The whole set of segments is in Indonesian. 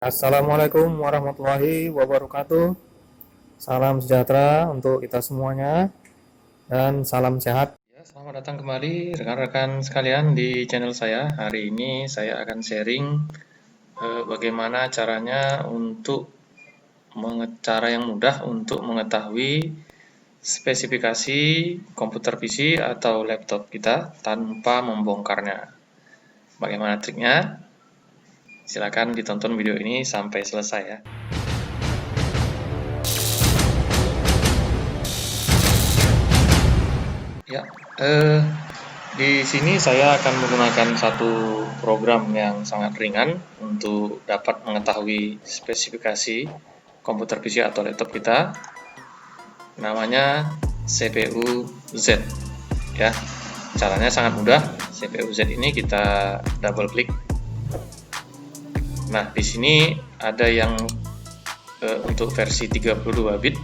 Assalamualaikum warahmatullahi wabarakatuh. Salam sejahtera untuk kita semuanya dan salam sehat. Ya, selamat datang kembali rekan-rekan sekalian di channel saya. Hari ini saya akan sharing bagaimana caranya cara yang mudah untuk mengetahui spesifikasi komputer PC atau laptop kita tanpa membongkarnya. Bagaimana triknya? Silakan ditonton video ini sampai selesai ya. Ya, di sini saya akan menggunakan satu program yang sangat ringan untuk dapat mengetahui spesifikasi komputer PC atau laptop kita. Namanya CPU Z. Ya, caranya sangat mudah. CPU Z ini kita double klik. Nah, di sini ada yang untuk versi 32 bit,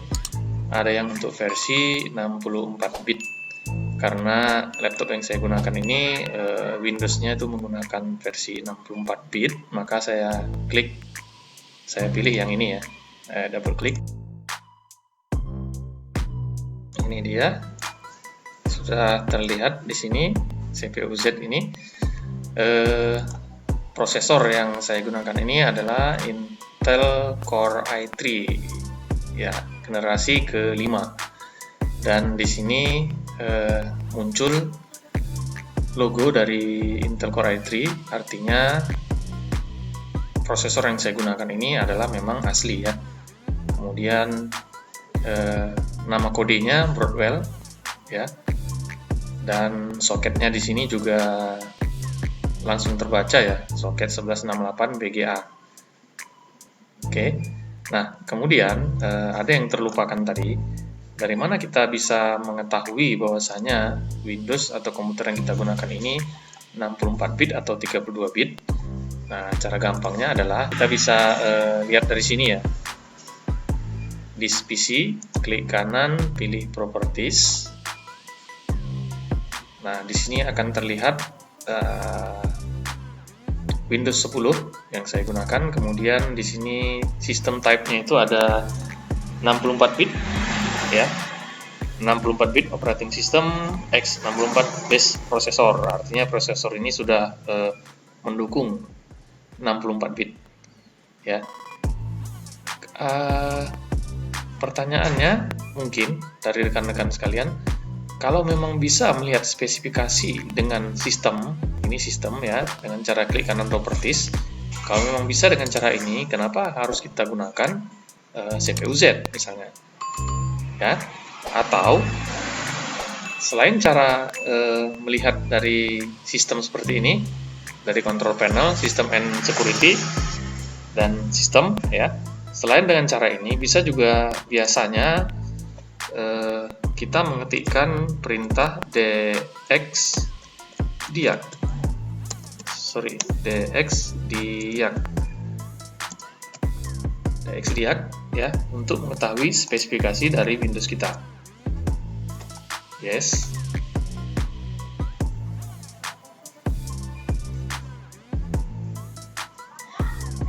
ada yang untuk versi 64 bit. Karena laptop yang saya gunakan ini Windows-nya itu menggunakan versi 64 bit, maka saya pilih yang ini ya, double klik. Ini dia, sudah terlihat di sini CPU Z ini. Prosesor yang saya gunakan ini adalah Intel Core i3, ya, generasi ke-5. Dan di sini muncul logo dari Intel Core i3, artinya prosesor yang saya gunakan ini adalah memang asli ya. Kemudian nama kodenya Broadwell ya, dan soketnya di sini juga langsung terbaca ya, soket 1168 BGA. Oke, nah kemudian ada yang terlupakan tadi. Dari mana kita bisa mengetahui bahwasanya Windows atau komputer yang kita gunakan ini 64 bit atau 32 bit? Nah, cara gampangnya adalah kita bisa lihat dari sini ya. Di PC, klik kanan, pilih Properties. Nah, di sini akan terlihat Windows 10 yang saya gunakan. Kemudian di sini sistem type-nya itu ada 64 bit. Ya, 64 bit operating system x64 base processor, artinya prosesor ini sudah mendukung 64 bit ya. Pertanyaannya mungkin dari rekan-rekan sekalian, kalau memang bisa melihat spesifikasi dengan sistem ya, dengan cara klik kanan properties, kalau memang bisa dengan cara ini, kenapa harus kita gunakan CPU Z misalnya ya? Atau selain cara melihat dari sistem seperti ini, dari control panel, system and security dan sistem ya, selain dengan cara ini bisa juga biasanya kita mengetikkan perintah dxdiag ya, untuk mengetahui spesifikasi dari Windows kita. Yes.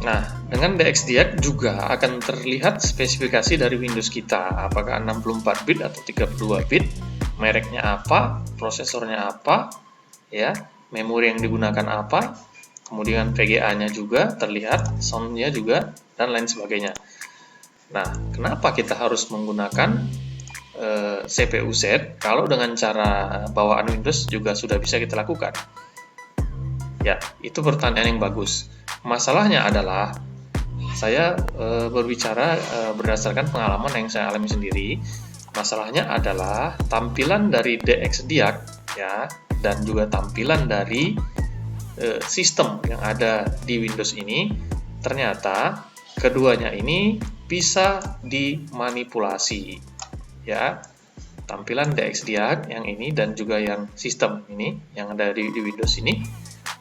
Nah, dengan dxdiag juga akan terlihat spesifikasi dari Windows kita, apakah 64 bit atau 32 bit, mereknya apa, prosesornya apa, ya, memori yang digunakan apa, kemudian VGA-nya juga terlihat, sound-nya juga, dan lain sebagainya. Nah, kenapa kita harus menggunakan CPU Z kalau dengan cara bawaan Windows juga sudah bisa kita lakukan? Ya, itu pertanyaan yang bagus. Masalahnya adalah saya berbicara berdasarkan pengalaman yang saya alami sendiri. Masalahnya adalah tampilan dari dxdiag ya, dan juga tampilan dari sistem yang ada di Windows ini, ternyata keduanya ini bisa dimanipulasi ya. Tampilan dxdiag yang ini dan juga yang sistem ini yang ada di Windows ini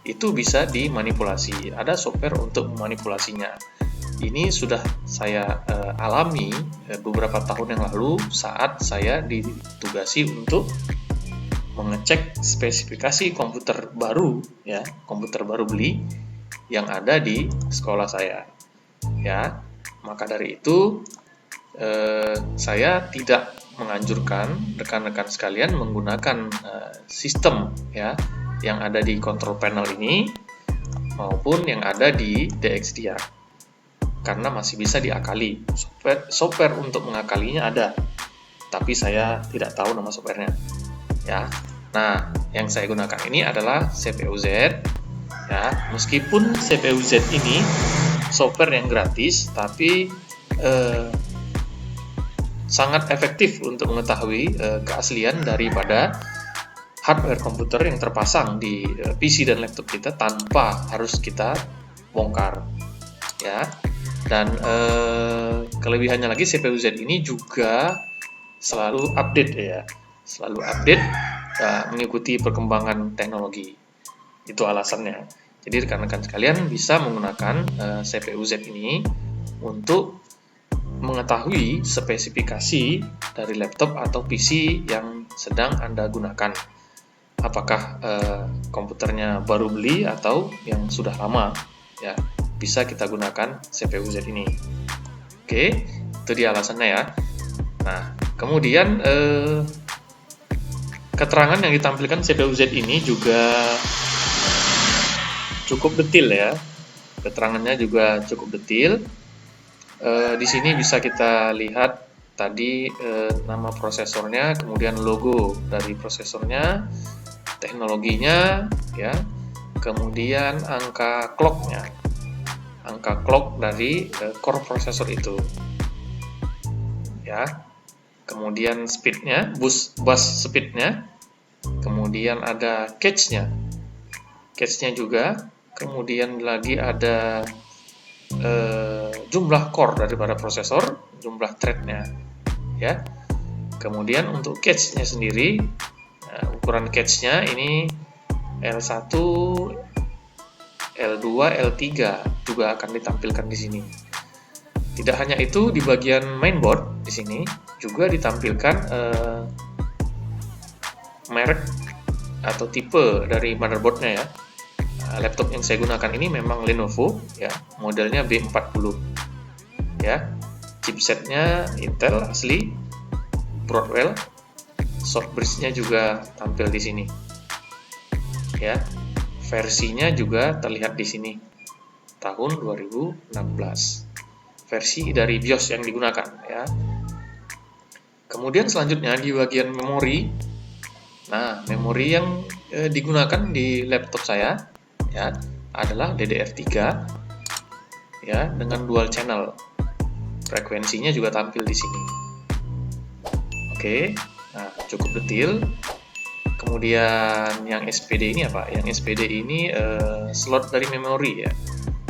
itu bisa dimanipulasi. Ada software untuk memanipulasinya. Ini sudah saya alami beberapa tahun yang lalu saat saya ditugasi untuk mengecek spesifikasi komputer baru ya, komputer baru beli yang ada di sekolah saya. ya. Maka dari itu saya tidak menganjurkan rekan-rekan sekalian menggunakan sistem ya yang ada di control panel ini maupun yang ada di DXDiag, karena masih bisa diakali. Software untuk mengakalinya ada, tapi saya tidak tahu nama softwarenya ya. Nah, yang saya gunakan ini adalah CPU-Z ya. Meskipun CPU-Z ini software yang gratis, tapi sangat efektif untuk mengetahui keaslian daripada hardware komputer yang terpasang di PC dan laptop kita tanpa harus kita bongkar ya. Dan kelebihannya lagi, CPU-Z ini juga selalu update ya, selalu update mengikuti perkembangan teknologi. Itu alasannya. Jadi rekan-rekan sekalian bisa menggunakan CPU-Z ini untuk mengetahui spesifikasi dari laptop atau PC yang sedang Anda gunakan. Apakah komputernya baru beli atau yang sudah lama, ya bisa kita gunakan CPU-Z ini. Oke, itu dia alasannya ya. Nah, kemudian keterangan yang ditampilkan CPU-Z ini juga cukup detail ya. Keterangannya juga cukup detail. Di sini bisa kita lihat tadi nama prosesornya, kemudian logo dari prosesornya, teknologinya, ya, kemudian angka clock-nya, angka clock dari core prosesor itu, ya, kemudian speed-nya, bus speed-nya, kemudian ada cache-nya juga, kemudian lagi ada jumlah core daripada prosesor, jumlah thread-nya ya. Kemudian untuk cache-nya sendiri, ukuran cache-nya ini L1, L2, L3 juga akan ditampilkan di sini. Tidak hanya itu, di bagian mainboard di sini juga ditampilkan merek atau tipe dari motherboard-nya ya. Laptop yang saya gunakan ini memang Lenovo ya, modelnya B40 ya. Chipsetnya Intel asli, Broadwell. Soft bridge-nya juga tampil di sini ya. Versinya juga terlihat di sini, tahun 2016, versi dari BIOS yang digunakan ya. Kemudian selanjutnya di bagian memori. Nah, memori yang digunakan di laptop saya ya adalah DDR3 ya, dengan dual channel. Frekuensinya juga tampil di sini. Oke, nah cukup detail. Kemudian yang SPD ini apa? Yang SPD ini slot dari memori ya.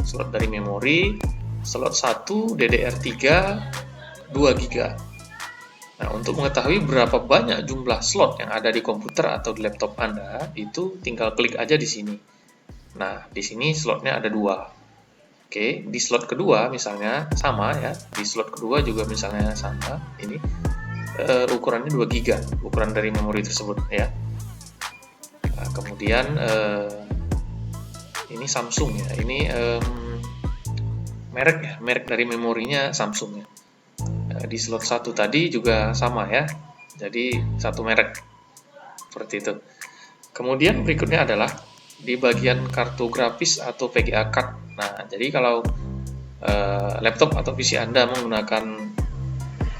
Slot dari memori, slot 1 DDR3 2 GB. Nah, untuk mengetahui berapa banyak jumlah slot yang ada di komputer atau di laptop Anda, itu tinggal klik aja di sini. Nah, di sini slotnya ada 2. Oke, di slot kedua misalnya sama ya, di slot kedua juga misalnya sama, ini ukurannya 2 GB, ukuran dari memori tersebut ya. Nah, kemudian ini Samsung ya, ini merek ya, merek dari memorinya Samsung ya. Di slot 1 tadi juga sama ya, jadi satu merek, seperti itu. Kemudian berikutnya adalah di bagian kartu grafis atau VGA card. Nah, jadi kalau laptop atau PC Anda menggunakan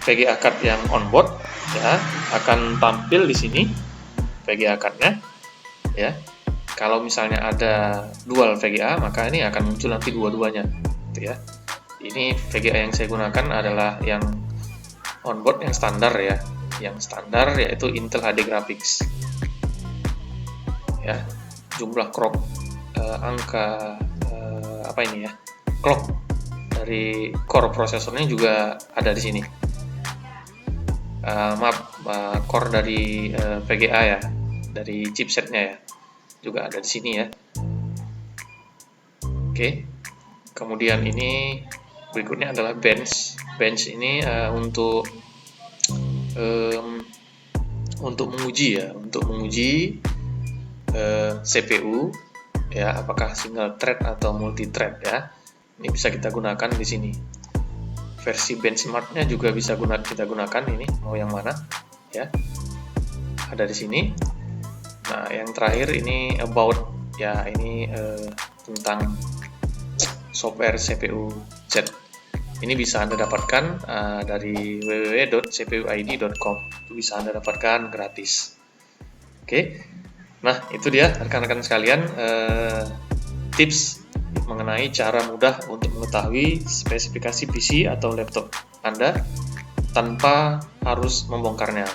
VGA card yang onboard, ya, akan tampil di sini VGA card-nya, ya. Kalau misalnya ada dual VGA, maka ini akan muncul nanti dua-duanya, gitu ya. Ini VGA yang saya gunakan adalah yang onboard yang standar ya, yang standar yaitu Intel HD Graphics, ya. Jumlah clock, angka apa ini ya, clock dari core prosesornya juga ada di sini. Core dari VGA ya, dari chipsetnya ya, juga ada di sini ya. Oke, kemudian ini berikutnya adalah bench. Bench ini untuk menguji ya, untuk menguji CPU ya, apakah single thread atau multi thread ya. Ini bisa kita gunakan di sini. Versi benchmarknya juga bisa kita gunakan, ini mau yang mana ya. Ada di sini. Nah, yang terakhir ini about ya, ini tentang software CPU Z. Ini bisa Anda dapatkan dari www.cpuid.com. Itu bisa Anda dapatkan gratis. Oke. Nah, itu dia rekan-rekan sekalian, tips mengenai cara mudah untuk mengetahui spesifikasi PC atau laptop Anda tanpa harus membongkarnya.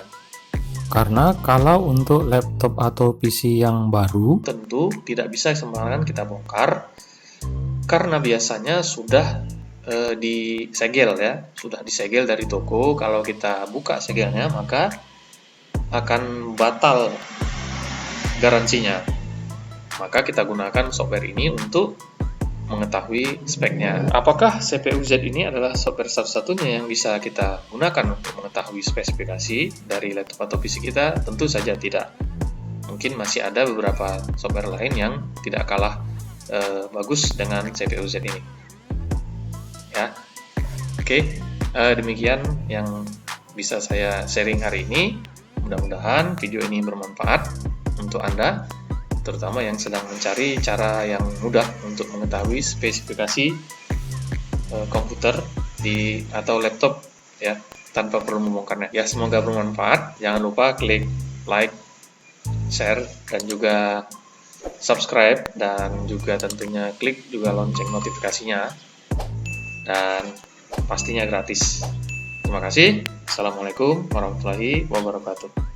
Karena kalau untuk laptop atau PC yang baru, Tentu tidak bisa sembarangan kita bongkar, karena biasanya sudah disegel ya, sudah disegel dari toko. Kalau kita buka segelnya, maka akan batal garansinya. Maka kita gunakan software ini untuk mengetahui speknya. Apakah CPU Z ini adalah software satu-satunya yang bisa kita gunakan untuk mengetahui spesifikasi dari laptop atau PC kita? Tentu saja tidak. Mungkin masih ada beberapa software lain yang tidak kalah bagus dengan CPU Z ini. Ya, oke. Demikian yang bisa saya sharing hari ini. Mudah-mudahan video ini bermanfaat untuk Anda, terutama yang sedang mencari cara yang mudah untuk mengetahui spesifikasi komputer atau laptop ya, tanpa perlu membongkarnya. Ya, semoga bermanfaat. Jangan lupa klik like, share, dan juga subscribe, dan juga tentunya klik juga lonceng notifikasinya, dan pastinya gratis. Terima kasih. Assalamualaikum warahmatullahi wabarakatuh.